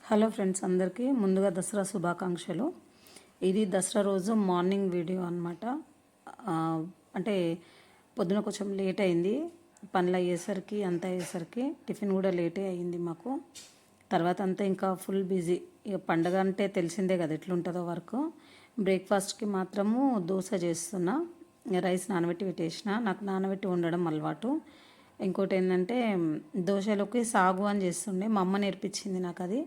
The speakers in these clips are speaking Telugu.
హలో ఫ్రెండ్స్, అందరికీ ముందుగా దసరా శుభాకాంక్షలు. ఇది దసరా రోజు మార్నింగ్ వీడియో అనమాట. అంటే పొద్దున కొంచెం లేట్ అయింది, పనులు అయ్యేసరికి అంతా అయ్యేసరికి టిఫిన్ కూడా లేటే అయింది మాకు. తర్వాత అంతా ఇంకా ఫుల్ బిజీ. ఇక పండగ అంటే తెలిసిందే కదా ఎట్లుంటుందో వర్క్. బ్రేక్ఫాస్ట్కి మాత్రము దోశ చేస్తున్నా, రైస్ నానబెట్టి పెట్టేసిన. నాకు నానబెట్టి ఉండడం అలవాటు. ఇంకోటి ఏంటంటే దోశలోకి సాగు అని చేస్తుండే, మా అమ్మ నేర్పించింది నాకు. అది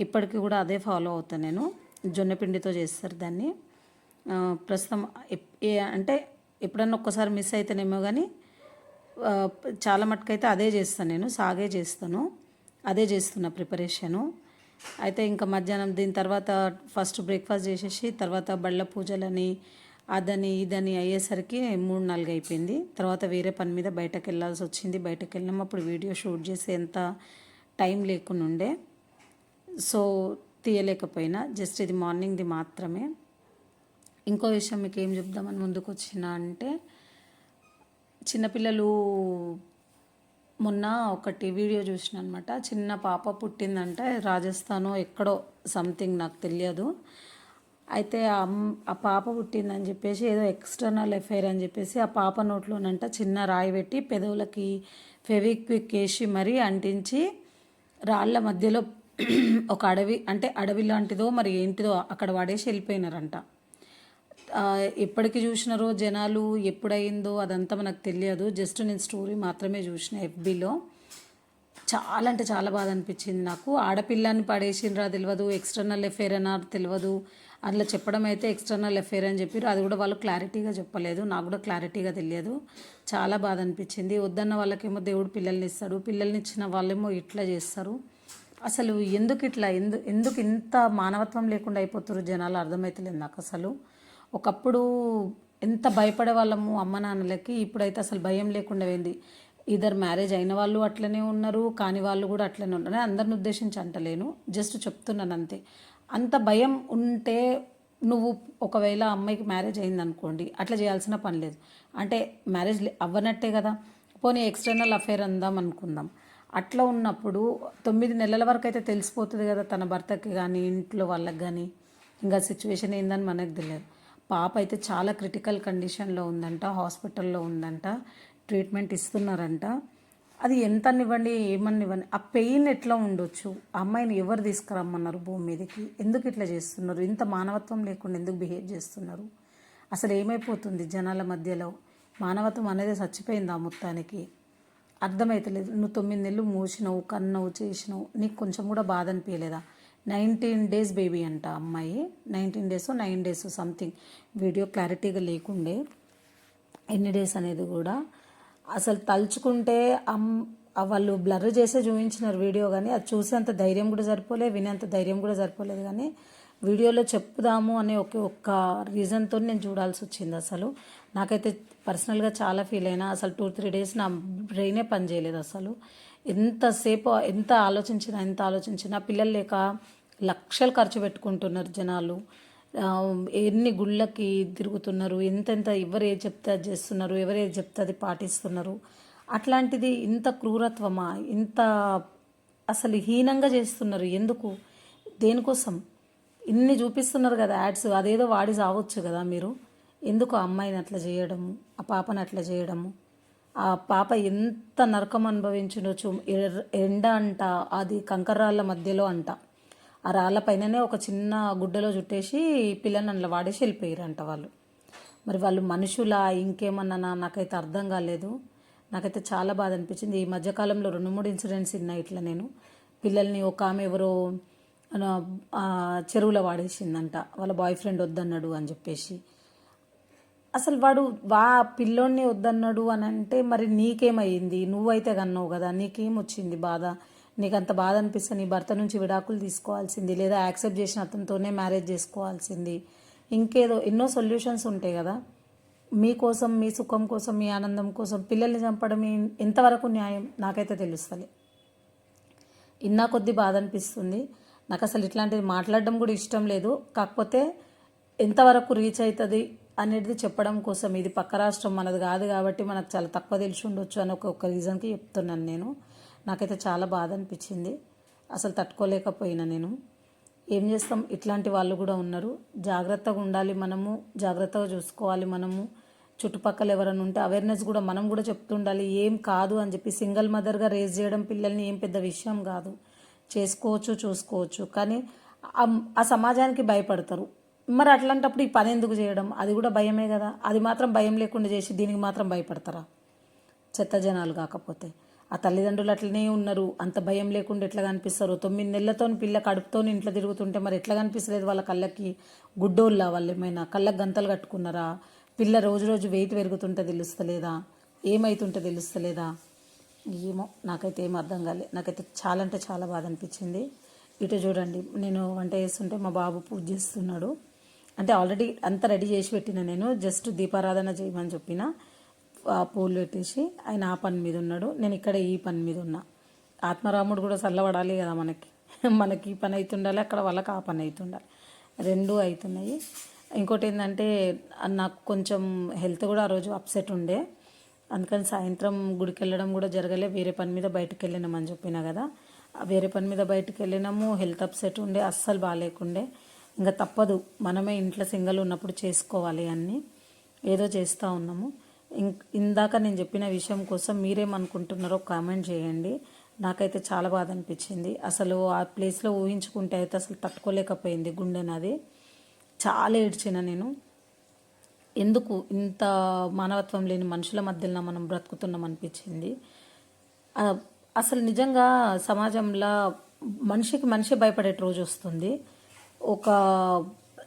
ఇప్పటికీ కూడా అదే ఫాలో అవుతాను నేను. జొన్న పిండితో చేస్తారు దాన్ని. ప్రస్తుతం అంటే ఎప్పుడన్నా ఒక్కసారి మిస్ అయితేనేమో కానీ చాలా మటుకైతే అదే చేస్తాను నేను, సాగే చేస్తాను. అదే చేస్తున్న ప్రిపరేషను. అయితే ఇంకా మధ్యాహ్నం దీని తర్వాత ఫస్ట్ బ్రేక్ఫాస్ట్ చేసేసి తర్వాత బళ్ళ పూజలని అదని ఇదని అయ్యేసరికి 3-4 అయిపోయింది. తర్వాత వేరే పని మీద బయటకు వెళ్ళాల్సి వచ్చింది. బయటకు వెళ్ళినాం, అప్పుడు వీడియో షూట్ చేసే ఎంత టైం లేకుండా ఉండే, సో తీయలేకపోయినా. జస్ట్ ఇది మార్నింగ్ది మాత్రమే. ఇంకో విషయం మీకు ఏం చెప్దామని ముందుకు వచ్చిన అంటే, చిన్నపిల్లలు మొన్న ఒకటి వీడియో చూసిన అనమాట. చిన్న పాప పుట్టిందంటే రాజస్థాన్ ఎక్కడో సంథింగ్, నాకు తెలియదు. అయితే ఆ పాప పుట్టిందని చెప్పేసి ఏదో ఎక్స్టర్నల్ ఎఫైర్ అని చెప్పేసి ఆ పాప నోట్లోనంట చిన్న రాయి పెట్టి పెదవులకి ఫెవిక్విక్ వేసి మరీ అంటించి రాళ్ళ మధ్యలో ఒక అడవి, అంటే అడవి లాంటిదో మరి ఏంటిదో అక్కడ పడేసి వెళ్ళిపోయినారంట. ఎప్పటికి చూసినారో జనాలు, ఎప్పుడయిందో అదంతా మనకు తెలియదు. జస్ట్ నేను స్టోరీ మాత్రమే చూసిన ఎఫ్బీలో. చాలా అంటే చాలా బాధ అనిపించింది నాకు. ఆడపిల్లని పడేసినరా తెలియదు, ఎక్స్టర్నల్ అఫేర్ అన్నారు తెలియదు. అందులో చెప్పడం అయితే ఎక్స్టర్నల్ అఫేర్ అని చెప్పారు, అది కూడా వాళ్ళు క్లారిటీగా చెప్పలేదు. నాకు కూడా క్లారిటీగా తెలియదు. చాలా బాధ అనిపించింది. వద్దన్న వాళ్ళకేమో దేవుడు పిల్లల్ని ఇస్తాడు, పిల్లల్ని ఇచ్చిన వాళ్ళేమో ఇట్లా చేస్తారు. అసలు ఎందుకు ఇట్లా, ఎందుకు ఇంత మానవత్వం లేకుండా అయిపోతారు జనాలు, అర్థమవుతలేదు నాకు అసలు. ఒకప్పుడు ఎంత భయపడే వాళ్ళము అమ్మ నాన్నలకి, ఇప్పుడైతే అసలు భయం లేకుండా పోయింది. ఇద్దరు మ్యారేజ్ అయిన వాళ్ళు అట్లనే ఉన్నారు, కాని వాళ్ళు కూడా అట్లనే ఉన్నారు. అందరిని ఉద్దేశించి అంటలేను, జస్ట్ చెప్తున్నాను అంతే. అంత భయం ఉంటే నువ్వు ఒకవేళ అమ్మాయికి మ్యారేజ్ అయిందనుకోండి, అట్లా చేయాల్సిన పని లేదు. అంటే మ్యారేజ్ అవ్వనట్టే కదా, పోనీ ఎక్స్టర్నల్ అఫేర్ అందాం అనుకుందాం. అట్లా ఉన్నప్పుడు 9 నెలల వరకు అయితే తెలిసిపోతుంది కదా తన భర్తకి కానీ ఇంట్లో వాళ్ళకి కానీ. ఇంకా సిచ్యువేషన్ ఏందని మనకు తెలియదు. పాప అయితే చాలా క్రిటికల్ కండిషన్లో ఉందంట, హాస్పిటల్లో ఉందంట, ట్రీట్మెంట్ ఇస్తున్నారంట. అది ఎంతనివ్వండి ఏమనివ్వండి, ఆ పెయిన్ ఎట్లా ఉండొచ్చు. ఆ అమ్మాయిని ఎవరు తీసుకురమ్మన్నారు భూమి మీదకి? ఎందుకు ఇట్లా చేస్తున్నారు? ఇంత మానవత్వం లేకుండా ఎందుకు బిహేవ్ చేస్తున్నారు? అసలు ఏమైపోతుంది జనాల మధ్యలో? మానవత్వం అనేది చచ్చిపోయింది ఆ మొత్తానికి. అర్థమవుతలేదు. నువ్వు 9 నెలలు మూసినావు, కన్నావు, చేసినావు, నీకు కొంచెం కూడా బాధ అనిపించలేదా? 19 డేస్ బేబీ అంట అమ్మాయి. 19 డేస్ 9 డేస్ సంథింగ్, వీడియో క్లారిటీగా లేకుండే ఎన్ని డేస్ అనేది కూడా. అసలు తలుచుకుంటే వాళ్ళు బ్లర్ చేసే చూపించినారు వీడియో, కానీ అది చూసేంత ధైర్యం కూడా సరిపోలేదు, వినేంత ధైర్యం కూడా సరిపోలేదు. కానీ వీడియోలో చెప్పుదాము అనే ఒక్క రీజన్తో నేను చూడాల్సి వచ్చింది. అసలు నాకైతే పర్సనల్గా చాలా ఫీల్ అయినా. అసలు 2-3 డేస్ నా బ్రెయినే పని చేయలేదు అసలు. ఎంత ఆలోచించినా పిల్లలు లేక లక్షలు ఖర్చు పెట్టుకుంటున్నారు జనాలు. ఎన్ని గుళ్ళకి తిరుగుతున్నారు, ఎంతెంత ఎవరు ఏది చెప్తే అది చేస్తున్నారు, ఎవరు ఏది చెప్తే అది పాటిస్తున్నారు. అట్లాంటిది ఇంత క్రూరత్వమా, ఇంత అసలు హీనంగా చేస్తున్నారు. ఎందుకు, దేనికోసం? ఇన్ని చూపిస్తున్నారు కదా యాడ్స్, అదేదో వాడి సావచ్చు కదా మీరు. ఎందుకు ఆ అమ్మాయిని అట్లా చేయడము, ఆ పాపని అట్లా చేయడము? ఆ పాప ఎంత నరకం అనుభవించుండొచ్చు. ఎండ అంట, అది కంకర్రాళ్ళ మధ్యలో అంట, ఆ రాళ్ళ పైననే ఒక చిన్న గుడ్డలో చుట్టేసి పిల్లని అందులో వాడేసి వెళ్ళిపోయారంట వాళ్ళు. మరి వాళ్ళు మనుషులా ఇంకేమన్నా నాకైతే అర్థం కాలేదు. నాకైతే చాలా బాధ అనిపించింది. ఈ మధ్యకాలంలో 2-3 ఇన్సిడెంట్స్ ఉన్నాయి ఇట్లా. నేను పిల్లల్ని ఒక ఆమె ఎవరో చెరువులో వాడేసిందంట, వాళ్ళ బాయ్ ఫ్రెండ్ వద్దన్నాడు అని చెప్పేసి. అసలు వాడు పిల్లోడిని వద్దన్నాడు అని అంటే మరి నీకేమైంది? నువ్వైతే కన్నావు కదా, నీకేమొచ్చింది బాధ? నీకంత బాధ అనిపిస్తే నీ భర్త నుంచి విడాకులు తీసుకోవాల్సింది, లేదా యాక్సెప్ట్ చేసిన అతనితోనే మ్యారేజ్ చేసుకోవాల్సింది. ఇంకేదో ఎన్నో సొల్యూషన్స్ ఉంటాయి కదా. మీకోసం, మీ సుఖం కోసం, మీ ఆనందం కోసం పిల్లల్ని చంపడం ఎంతవరకు న్యాయం నాకైతే తెలుస్తలే. ఇన్నా కొద్ది బాధ అనిపిస్తుంది నాకు. అసలు ఇట్లాంటిది మాట్లాడడం కూడా ఇష్టం లేదు. కాకపోతే ఎంతవరకు రీచ్ అవుతుంది అనేది చెప్పడం కోసం. ఇది పక్క రాష్ట్రం, మనది కాదు కాబట్టి మనకు చాలా తక్కువ తెలిసి ఉండొచ్చు అని ఒక రీజన్కి చెప్తున్నాను నేను. నాకైతే చాలా బాధ అనిపించింది. అసలు తట్టుకోలేకపోయినా నేను. ఏం చేస్తాం, ఇట్లాంటి వాళ్ళు కూడా ఉన్నారు. జాగ్రత్తగా ఉండాలి మనము, జాగ్రత్తగా చూసుకోవాలి మనము. చుట్టుపక్కల ఎవరైనా ఉంటే అవేర్నెస్ కూడా మనం కూడా చెప్తుండాలి. ఏం కాదు అని చెప్పి సింగిల్ మదర్గా రేజ్ చేయడం పిల్లల్ని ఏం పెద్ద విషయం కాదు, చేసుకోవచ్చు, చూసుకోవచ్చు. కానీ ఆ సమాజానికి భయపడతారు. మరి అట్లాంటప్పుడు ఈ పని ఎందుకు చేయడం? అది కూడా భయమే కదా. అది మాత్రం భయం లేకుండా చేసి దీనికి మాత్రం భయపడతారా? చెత్త జనాలు కాకపోతే ఆ తల్లిదండ్రులు అట్లనే ఉన్నారు. అంత భయం లేకుండా ఎట్లా కనిపిస్తారు? 9 నెలలతో పిల్ల కడుపుతో ఇంట్లో తిరుగుతుంటే మరి ఎట్లా కనిపిస్తలేదు వాళ్ళ కళ్ళకి? గుడ్డోళ్ళ వాళ్ళు ఏమైనా కళ్ళకి గంతలు కట్టుకున్నారా? పిల్ల రోజు రోజు వెయిట్ పెరుగుతుంటే తెలుస్తలేదా? ఏమవుతుంటే తెలుస్తలేదా? ఏమో, నాకైతే ఏం అర్థం కాలే. నాకైతే చాలా అంటే చాలా బాధ అనిపించింది. ఇటు చూడండి, నేను వంట చేస్తుంటే మా బాబు పూజ చేస్తున్నాడు. అంటే ఆల్రెడీ అంతా రెడీ చేసి పెట్టిన, నేను జస్ట్ దీపారాధన చేయమని చెప్పిన. పూలు పెట్టేసి ఆయన ఆ పని మీద ఉన్నాడు, నేను ఇక్కడ ఈ పని మీద ఉన్నా. ఆత్మరాముడు కూడా చల్లబడాలి కదా మనకి. మనకి ఈ పని అవుతుండాలి, అక్కడ వాళ్ళకి ఆ పని అవుతుండాలి, రెండూ అవుతున్నాయి. ఇంకోటి ఏంటంటే, నాకు కొంచెం హెల్త్ కూడా ఆ రోజు అప్సెట్ ఉండే. అందుకని సాయంత్రం గుడికి వెళ్ళడం కూడా జరగలే. వేరే పని మీద బయటకు వెళ్ళినామని చెప్పినా కదా, వేరే పని మీద బయటకు వెళ్ళినాము. హెల్త్ అప్సెట్ ఉండే, అస్సలు బాగాలేకుండే. ఇంకా తప్పదు, మనమే ఇంట్లో సింగల్ ఉన్నప్పుడు చేసుకోవాలి అన్నీ. ఏదో చేస్తూ ఉన్నాము. ఇందాక నేను చెప్పిన విషయం కోసం మీరేమనుకుంటున్నారో కామెంట్ చేయండి. నాకైతే చాలా బాధ అనిపించింది. అసలు ఆ ప్లేస్లో ఊహించుకుంటే అయితే అసలు తట్టుకోలేకపోయింది గుండె నాది. చాలా ఏడ్చిన నేను. ఎందుకు ఇంత మానవత్వం లేని మనుషుల మధ్యలో మనం బ్రతుకుతున్నాం అనిపించింది. అసలు నిజంగా సమాజంలో మనిషికి మనిషి భయపడే రోజు వస్తుంది. ఒక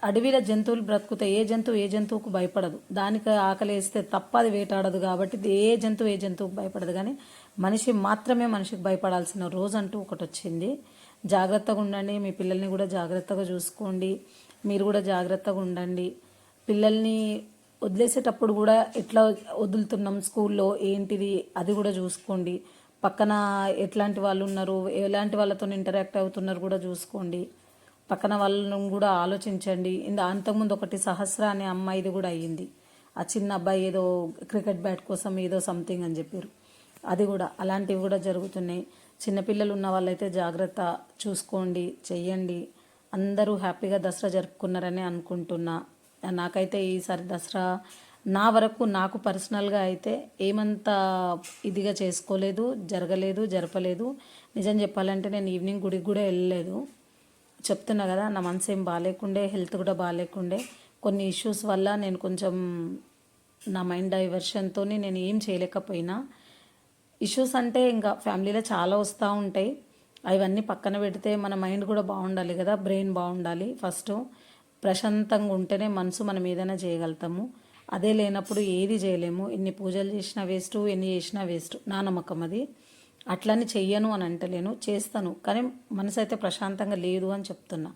అడవిలో జంతువులు బ్రతుకుతాయి, ఏ జంతువుకు భయపడదు. దానికి ఆకలి వేస్తే తప్ప అది వేటాడదు. కాబట్టి ఏ జంతువుకు భయపడదు. కానీ మనిషి మాత్రమే మనిషికి భయపడాల్సిన రోజు అంటూ ఒకటి వచ్చింది. జాగ్రత్తగా ఉండండి, మీ పిల్లల్ని కూడా జాగ్రత్తగా చూసుకోండి, మీరు కూడా జాగ్రత్తగా ఉండండి. పిల్లల్ని వదిలేసేటప్పుడు కూడా ఎట్లా వదులుతున్నాం స్కూల్లో ఏంటిది అది కూడా చూసుకోండి. పక్కన ఎట్లాంటి వాళ్ళు ఉన్నారు, ఎలాంటి వాళ్ళతో ఇంటరాక్ట్ అవుతున్నారు కూడా చూసుకోండి. పక్కన వాళ్ళను కూడా ఆలోచించండి. అంతకుముందు ఒకటి సహస్ర అనే అమ్మాయిది కూడా అయ్యింది. ఆ చిన్న అబ్బాయి ఏదో క్రికెట్ బ్యాట్ కోసం ఏదో సంథింగ్ అని చెప్పారు. అది కూడా అలాంటివి కూడా జరుగుతున్నాయి. చిన్నపిల్లలు ఉన్న వాళ్ళైతే జాగ్రత్త చూసుకోండి, చెయ్యండి. అందరూ హ్యాపీగా దసరా జరుపుకున్నారని అనుకుంటున్నా. నాకైతే ఈసారి దసరా నా వరకు నాకు పర్సనల్గా అయితే ఏమంత ఇదిగా చేసుకోలేదు, జరపలేదు. నిజం చెప్పాలంటే నేను ఈవినింగ్ గుడికి కూడా వెళ్ళలేదు. చెప్తున్నా కదా, నా మనసు ఏం బాగాలేకుండే, హెల్త్ కూడా బాగాలేకుండే. కొన్ని ఇష్యూస్ వల్ల నేను కొంచెం నా మైండ్ డైవర్షన్తో నేను ఏం చేయలేకపోయినా. ఇష్యూస్ అంటే ఇంకా ఫ్యామిలీలో చాలా వస్తూ ఉంటాయి. అవన్నీ పక్కన పెడితే మన మైండ్ కూడా బాగుండాలి కదా, బ్రెయిన్ బాగుండాలి. ఫస్ట్ ప్రశాంతంగా ఉంటేనే మనసు మనం ఏదైనా చేయగలుగుతాము. అదే లేనప్పుడు ఏది చేయలేము. ఎన్ని పూజలు చేసినా వేస్ట్, ఎన్ని చేసినా వేస్ట్. నా నమ్మకం అది. అట్లని చెయ్యను అని అంటలేను, చేస్తాను. కానీ మనసు అయితే ప్రశాంతంగా లేదు అని చెప్తున్నా.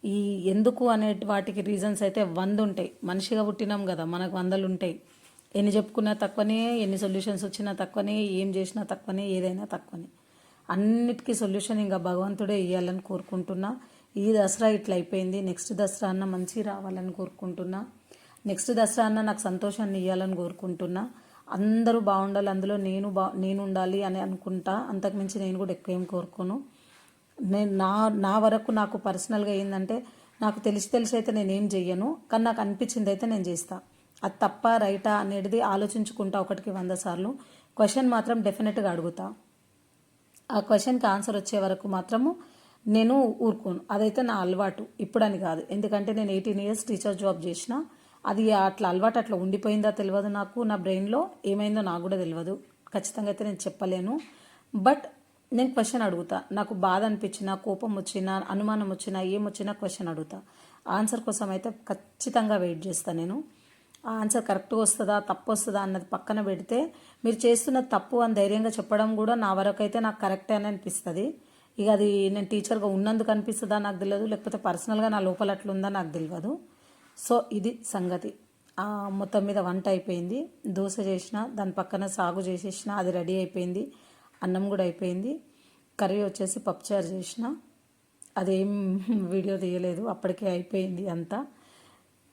ఈ ఎందుకు అనే వాటికి రీజన్స్ అయితే 100 ఉంటాయి. మనిషిగా పుట్టినాం కదా, మనకు 100లు ఉంటాయి. ఎన్ని చెప్పుకున్నా తక్కువనే, ఎన్ని సొల్యూషన్స్ వచ్చినా తక్కువనే, ఏం చేసినా తక్కువనే, ఏదైనా తక్కువనే. అన్నిటికీ సొల్యూషన్ ఇంకా భగవంతుడే ఇవ్వాలని కోరుకుంటున్నా. ఈ దసరా ఇట్లా అయిపోయింది, నెక్స్ట్ దసరా అన్న మంచి రావాలని కోరుకుంటున్నా. నెక్స్ట్ దసరా అన్న నాకు సంతోషాన్ని ఇవ్వాలని కోరుకుంటున్నా. అందరూ బాగుండాలి, అందులో నేను ఉండాలి అని అనుకుంటా. అంతకుమించి నేను కూడా ఎక్కువ ఏం కోరుకోను. నేను నా వరకు నాకు పర్సనల్గా ఏంటంటే, నాకు తెలిసి అయితే నేనేం చెయ్యను. కానీ నాకు అనిపించింది అయితే నేను చేస్తా. అది తప్ప రైటా అనేది ఆలోచించుకుంటా 1కి 100 సార్లు. క్వశ్చన్ మాత్రం డెఫినెట్గా అడుగుతా. ఆ క్వశ్చన్కి ఆన్సర్ వచ్చే వరకు మాత్రము నేను ఊరుకోను. అదైతే నా అలవాటు, ఇప్పుడని కాదు. ఎందుకంటే నేను 18 years టీచర్ జాబ్ చేసిన. అది అట్లా అలవాటు అట్లా ఉండిపోయిందా తెలియదు నాకు. నా బ్రెయిన్లో ఏమైందో నాకు కూడా తెలియదు. ఖచ్చితంగా అయితే నేను చెప్పలేను. బట్ నేను క్వశ్చన్ అడుగుతా. నాకు బాధ అనిపించినా, కోపం వచ్చినా, అనుమానం వచ్చినా, ఏమొచ్చినా క్వశ్చన్ అడుగుతా. ఆన్సర్ కోసం అయితే ఖచ్చితంగా వెయిట్ చేస్తాను నేను. ఆ ఆన్సర్ కరెక్ట్గా వస్తుందా, తప్పు వస్తుందా అన్నది పక్కన పెడితే, మీరు చేస్తున్న తప్పు అని ధైర్యంగా చెప్పడం కూడా నా వరకు అయితే నాకు కరెక్టే అని అనిపిస్తుంది. ఇక అది నేను టీచర్గా ఉన్నందుకు అనిపిస్తుందా నాకు తెలియదు, లేకపోతే పర్సనల్గా నా లోపల అట్లుందా నాకు తెలియదు. సో ఇది సంగతి. మొత్తం మీద వంట అయిపోయింది. దోశ చేసిన, దాని పక్కన సాగు చేసేసిన, అది రెడీ అయిపోయింది. అన్నం కూడా అయిపోయింది. కర్రీ వచ్చేసి పప్పుచారు చేసిన. అదేం వీడియో తీయలేదు, అప్పటికే అయిపోయింది అంతా.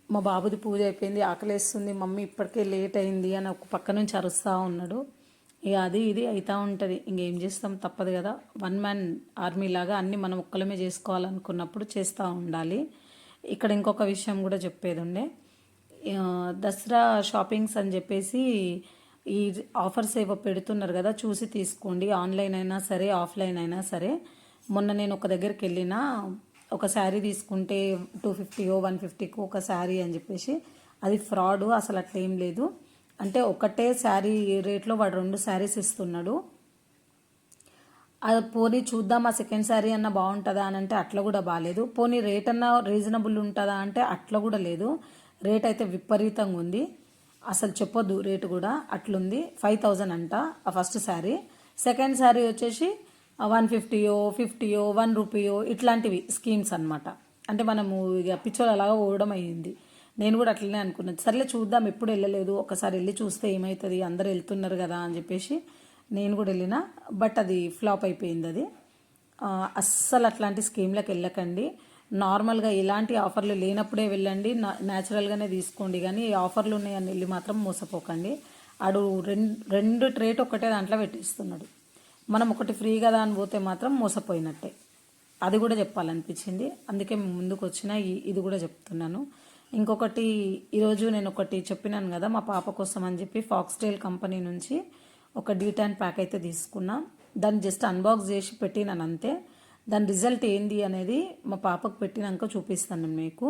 మా బాబుది పూజ అయిపోయింది. ఆకలేస్తుంది మమ్మీ, ఇప్పటికే లేట్ అయింది అని ఒక పక్క నుంచి అరుస్తూ ఉన్నాడు. ఇక అది ఇది అవుతూ ఉంటుంది. ఇంకేం చేస్తాం, తప్పదు కదా. వన్ మ్యాన్ ఆర్మీ లాగా అన్నీ మనం ఒక్కలమే చేసుకోవాలనుకున్నప్పుడు చేస్తూ ఉండాలి. ఇక్కడ ఇంకొక విషయం కూడా చెప్పేది ఉండే, దసరా షాపింగ్స్ అని చెప్పేసి ఈ ఆఫర్స్ ఏవో పెడుతున్నారు కదా, చూసి తీసుకోండి. ఆన్లైన్ అయినా సరే, ఆఫ్లైన్ అయినా సరే. మొన్న నేను ఒక దగ్గరికి వెళ్ళిన, ఒక శారీ తీసుకుంటే 250 150 ఒక శారీ అని చెప్పేసి, అది ఫ్రాడ్. అసలు అట్లా ఏం లేదు. అంటే ఒకటే శారీ రేట్లో వాడు 2 శారీస్ ఇస్తున్నాడు. అది పోనీ చూద్దాం, ఆ సెకండ్ శారీ అన్న బాగుంటుందా అని అంటే అట్లా కూడా బాగాలేదు. పోనీ రేట్ అన్న రీజనబుల్ ఉంటుందా అంటే అట్లా కూడా లేదు. రేట్ అయితే విపరీతంగా ఉంది, అసలు చెప్పొద్దు. రేటు కూడా అట్లుంది. 5000 అంట ఆ ఫస్ట్ శారీ. సెకండ్ శారీ వచ్చేసి 150 50 ₹1 ఇట్లాంటివి స్కీమ్స్ అనమాట. అంటే మనము ఇక పిచ్చోలు అలాగా పోవడం అయ్యింది. నేను కూడా అట్లనే అనుకున్నాను, సర్లే చూద్దాం, ఎప్పుడు వెళ్ళలేదు, ఒకసారి వెళ్ళి చూస్తే ఏమవుతుంది, అందరు వెళ్తున్నారు కదా అని చెప్పేసి నేను కూడా వెళ్ళిన. బట్ అది ఫ్లాప్ అయిపోయింది. అది అస్సలు అట్లాంటి స్కీమ్లకు వెళ్ళకండి. నార్మల్గా ఇలాంటి ఆఫర్లు లేనప్పుడే వెళ్ళండి, న్యాచురల్గానే తీసుకోండి. కానీ ఈ ఆఫర్లు ఉన్నాయని వెళ్ళి మాత్రం మోసపోకండి. ఆడు రెండు రేట్ ఒకటే దాంట్లో పెట్టిస్తున్నాడు. మనం ఒకటి ఫ్రీ కదా అని పోతే మాత్రం మోసపోయినట్టే. అది కూడా చెప్పాలనిపించింది, అందుకే ముందుకు వచ్చిన ఇది కూడా చెప్తున్నాను. ఇంకొకటి, ఈరోజు నేను ఒకటి చెప్పినాను కదా మా పాప కోసం అని చెప్పి, ఫాక్స్టైల్ కంపెనీ నుంచి ఒక డీటాన్ ప్యాక్ అయితే తీసుకున్నా. దాన్ని జస్ట్ అన్బాక్స్ చేసి పెట్టినాను అంతే. దాని రిజల్ట్ ఏంది అనేది మా పాపకు పెట్టినాక చూపిస్తాను మీకు.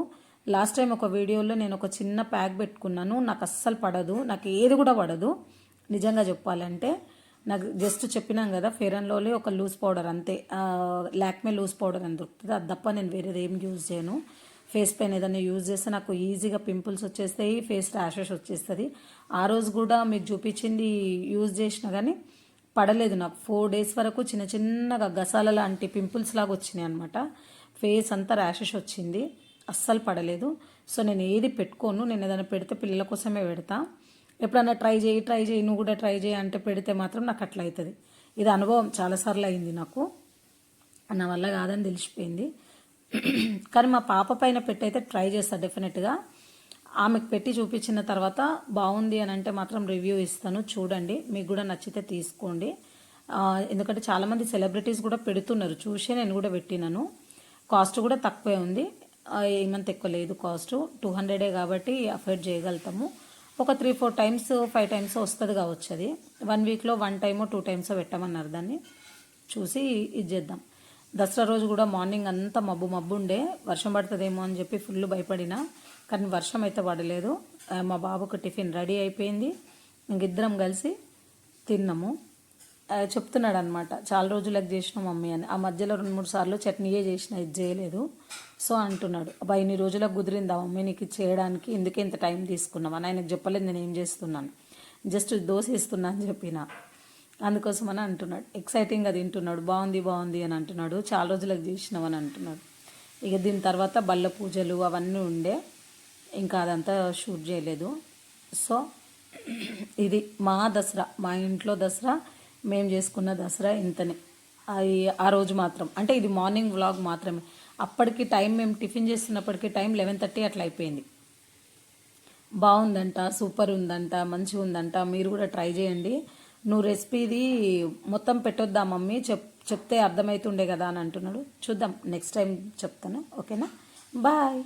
లాస్ట్ టైం ఒక వీడియోలో నేను ఒక చిన్న ప్యాక్ పెట్టుకున్నాను, నాకు అస్సలు పడదు, నాకు ఏది కూడా పడదు నిజంగా చెప్పాలంటే. నాకు జస్ట్ చెప్పినాం కదా, ఫెయిర్ అండ్ లవ్లీ ఒక లూజ్ పౌడర్ అంతే, లాక్మే లూజ్ పౌడర్ అని దొరుకుతుంది, అది తప్ప నేను వేరేది ఏం యూజ్ చేయను. ఫేస్ పైన ఏదైనా యూజ్ చేస్తే నాకు ఈజీగా పింపుల్స్ వచ్చేస్తాయి, ఫేస్ ర్యాషెస్ వచ్చేస్తుంది. ఆ రోజు కూడా మీకు చూపించింది యూజ్ చేసినా కానీ పడలేదు నాకు. 4 days వరకు చిన్న చిన్నగా గసాల లాంటి పింపుల్స్ లాగా వచ్చినాయి అనమాట. ఫేస్ అంతా ర్యాషెస్ వచ్చింది, అస్సలు పడలేదు. సో నేను ఏది పెట్టుకోను, నేను ఏదైనా పెడితే పిల్లల కోసమే పెడతా. ఎప్పుడన్నా ట్రై చేయి నువ్వు కూడా ట్రై చేయి అంటే పెడితే మాత్రం నాకు అట్లా అవుతుంది. ఇది అనుభవం చాలాసార్లు అయింది నాకు, నా వల్ల కాదని తెలిసిపోయింది. కానీ మా పాప పైన పెట్టయితే ట్రై చేస్తాను డెఫినెట్గా. ఆమెకు పెట్టి చూపించిన తర్వాత బాగుంది అని అంటే మాత్రం రివ్యూ ఇస్తాను, చూడండి. మీకు కూడా నచ్చితే తీసుకోండి. ఎందుకంటే చాలామంది సెలబ్రిటీస్ కూడా పెడుతున్నారు, చూసే నేను కూడా పెట్టినాను. కాస్ట్ కూడా తక్కువే ఉంది, ఏమంత ఎక్కువ లేదు కాస్ట్. 200 కాబట్టి అఫోర్డ్ చేయగలుగుతాము. ఒక 3-4 times 5 times వస్తుంది కావచ్చు. అది 1 weekలో 1 time 2 times పెట్టమన్నారు. దాన్ని చూసి ఇది చేద్దాం. దసరా రోజు కూడా మార్నింగ్ అంతా మబ్బు ఉండే, వర్షం పడుతుందేమో అని చెప్పి ఫుల్ భయపడినా, కానీ వర్షం అయితే పడలేదు. మా బాబుకు టిఫిన్ రెడీ అయిపోయింది, ఇంకిద్దరం కలిసి తిన్నాము. చెప్తున్నాడు అనమాట, చాలా రోజులకు చేసిన మమ్మీ అని. ఆ మధ్యలో 2-3 సార్లు చట్నీయే చేసిన, ఇది చేయలేదు. సో అంటున్నాడు, అబ్బా ఇన్ని రోజులకు కుదిరిందా మమ్మీ నీకు చేయడానికి, ఎందుకే ఇంత టైం తీసుకున్నావు అని. ఆయనకు చెప్పలేదు నేను ఏం చేస్తున్నాను, జస్ట్ దోశ ఇస్తున్నా అని చెప్పిన. అందుకోసం అని అంటున్నాడు, ఎక్సైటింగ్గా తింటున్నాడు, బాగుంది అని అంటున్నాడు, చాలా రోజులకు చేసినావు అని అంటున్నాడు. ఇక దీని తర్వాత బల్ల పూజలు అవన్నీ ఉండే, ఇంకా అదంతా షూట్ చేయలేదు. సో ఇది మా దసరా, మా ఇంట్లో దసరా, మేము చేసుకున్న దసరా ఇంతనే. ఆ రోజు మాత్రం అంటే ఇది మార్నింగ్ వ్లాగ్ మాత్రమే. అప్పటికి టైం, మేము టిఫిన్ చేస్తున్నప్పటికీ టైం 11:30 అట్లా అయిపోయింది. బాగుందంట, సూపర్ ఉందంట, మంచిగా ఉందంట, మీరు కూడా ట్రై చేయండి. నువ్వు రెసిపీది మొత్తం పెట్టొద్దా మమ్మీ, చెప్తే అర్థమవుతుండే కదా అని అంటున్నాడు. చూద్దాం, నెక్స్ట్ టైం చెప్తాను. ఓకేనా, బాయ్.